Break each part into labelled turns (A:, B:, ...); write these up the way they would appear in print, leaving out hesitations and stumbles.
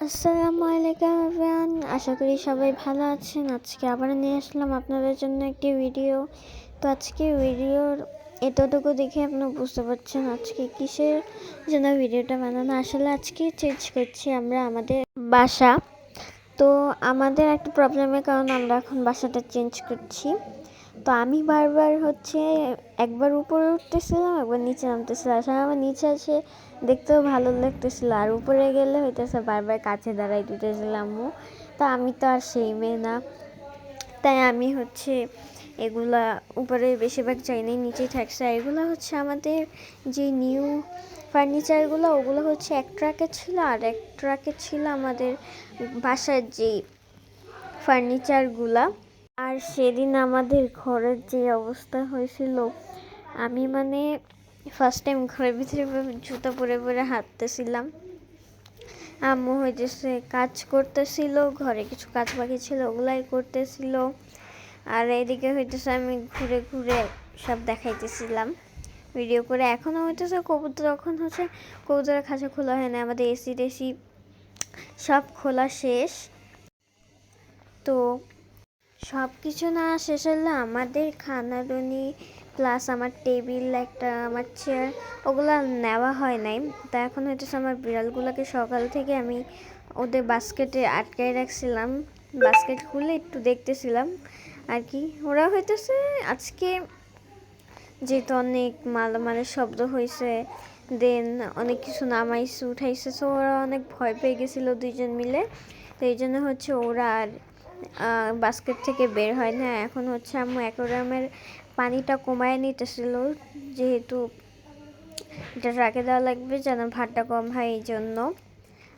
A: আসসালামু আলাইকুম এভরিওয়ান, আশা করি সবাই ভালো আছেন। আজকে আবার নিয়ে আসলাম আপনাদের জন্য একটি ভিডিও। তো আজকে ভিডিওর এতটুকু দেখে আপনি বুঝতে পারছেন আজকে কিসের জন্য ভিডিওটা বানানো। আসলে আজকে চেঞ্জ করছি আমরা আমাদের বাসা। তো আমাদের একটা প্রবলেমের কারণে আমরা এখন বাসাটা চেঞ্জ করছি। তো আমি বারবার একবার উপরে উঠতেছিলাম, একবার নিচে নামতেছিলাম। আসলে আমার নিচে এসে দেখতেও ভালো লাগতেছিল, আর উপরে গেলে বারবার কাছে দাঁড়াই দিতেছিলাম। তা আমি তো আর সেই মেয়ে না, তাই আমি এগুলা উপরে বেশিরভাগ চাইনি, নিচেই থাকছে। আর এগুলো আমাদের যে নিউ ফার্নিচারগুলো, ওগুলো এক ট্রাকে ছিল, আর এক ট্রাকে ছিল আমাদের বাসার যে ফার্নিচারগুলা। আর সেদিন আমাদের ঘরের যে অবস্থা হয়েছিল, আমি ফার্স্ট টাইম ঘরের ভিতরে জুতো পরে পরে হাঁটতেছিলাম। আম্মু কাজ করতেছিল, ঘরে কিছু কাজ বাকি ছিল, ওগুলাই করতেছিল। আর এদিকে আমি ঘুরে ঘুরে সব দেখাইতেছিলাম ভিডিও করে। এখনও কবুতর, কবুতরের খাঁচা খোলা হয় না, আমাদের এসি টেসি সব খোলা শেষ। তো সব কিছু না শেষ হলে আমাদের খানাদুনি প্লাস আমার টেবিল, আমার চেয়ার, ওগুলো নেওয়া হয় নাই। তা এখন আমার বিড়ালগুলোকে সকাল থেকে আমি ওদের বাস্কেটে আটকায় রাখছিলাম। বাস্কেট খুলে একটু দেখতেছিলাম আর কি। ওরা আজকে যেহেতু অনেক মালামালের শব্দ হয়েছে, দেন অনেক কিছু নামাইছে উঠাইছে, সো ওরা অনেক ভয় পেয়ে গেছিলো দুইজন মিলে। তো এই জন্য ওরা আর বাস্কেট থেকে বের হয় না। এখন আম্মু অ্যাকোয়ারিয়ামের পানিটা কমায় নিতেছিল, যেহেতু এটা রাখে দেওয়া লাগবে যেন ভাতটা কম হয়, এই জন্য।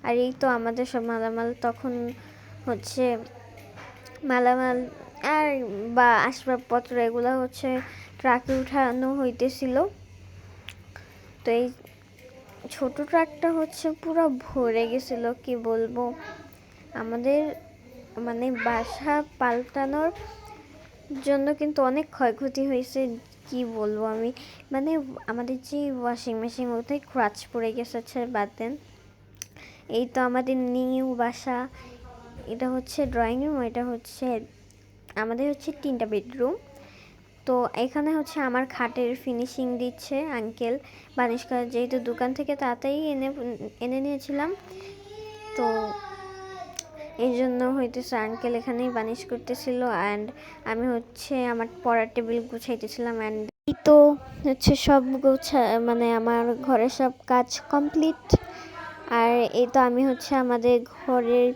A: আর এই তো আমাদের সব মালামাল তখন মালামাল আর বা আসবাবপত্র এগুলো ট্রাকে উঠানো হইতেছিল। তো এই ছোট ট্রাকটা পুরো ভরে গেছিল, কি বলবো। আমাদের বাসা পাল্টানোর জন্য কিন্তু অনেক ক্ষয়ক্ষতি হয়েছে, কি বলবো আমি। আমাদের যে ওয়াশিং মেশিন, ওটাই ক্রাচ পড়ে গেছে, বাদ দেন। এই তো আমাদের নিউ বাসা, এটা ড্রয়িং রুম, এটা আমাদের 3টা বেডরুম। তো এখানে আমার খাটের ফিনিশিং দিচ্ছে আঙ্কেল, বানিশ করা, যেহেতু দোকান থেকে তাড়াতাড়ি এনে নিয়েছিলাম। তো এই জন্য আঙ্কেল এখানেই বানিশ করতেছিল, অ্যান্ড আমি আমার পড়ার টেবিল গুছাইতেছিলাম। অ্যান্ড এই তো সব আমার ঘরের সব কাজ কমপ্লিট। আর এই তো আমি আমাদের ঘরের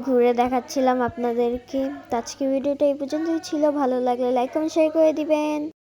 A: ঘুরে দেখাচ্ছিলাম আপনাদেরকে। আজকে ভিডিওটা এই পর্যন্তই ছিল। ভালো লাগলে লাইক কমেন্ট শেয়ার করে দিবেন।